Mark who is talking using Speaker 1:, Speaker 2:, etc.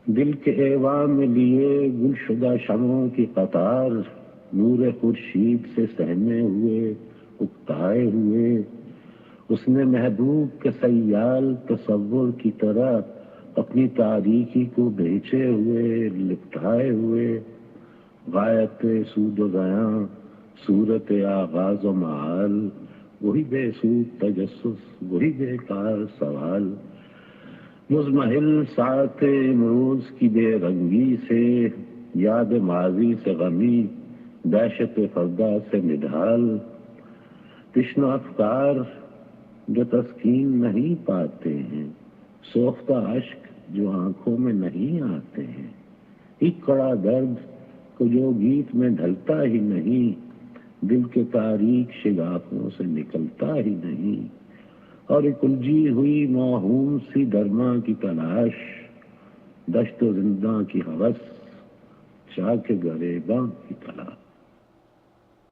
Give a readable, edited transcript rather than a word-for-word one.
Speaker 1: دل کے ایوان میں لیے گل شدہ شمعوں کی قطار، نور خورشید سے سہمے ہوئے اکتائے ہوئے، اس نے محبوب کے سیال تصور کی طرح اپنی تاریکی کو بیچے ہوئے لپٹائے ہوئے، غایت سود و ضیاں صورت آغاز و معال، وہی بے سود تجسس وہی بیکار سوال، مزمحل ساعت امروز کی بے رنگی سے، یاد ماضی سے غمی دہشت فردا سے نڈھال، تشنہ افکار جو تسکین نہیں پاتے ہیں، سوختہ اشک جو آنکھوں میں نہیں آتے ہیں، ایک کڑا درد کو جو گیت میں ڈھلتا ہی نہیں، دل کے تاریک شگافوں سے نکلتا ہی نہیں، اور ایک الجھی ہوئی موہوم سی درما کی تلاش، دشت و زنداں کی ہوس چاک گریباں کی تلاش۔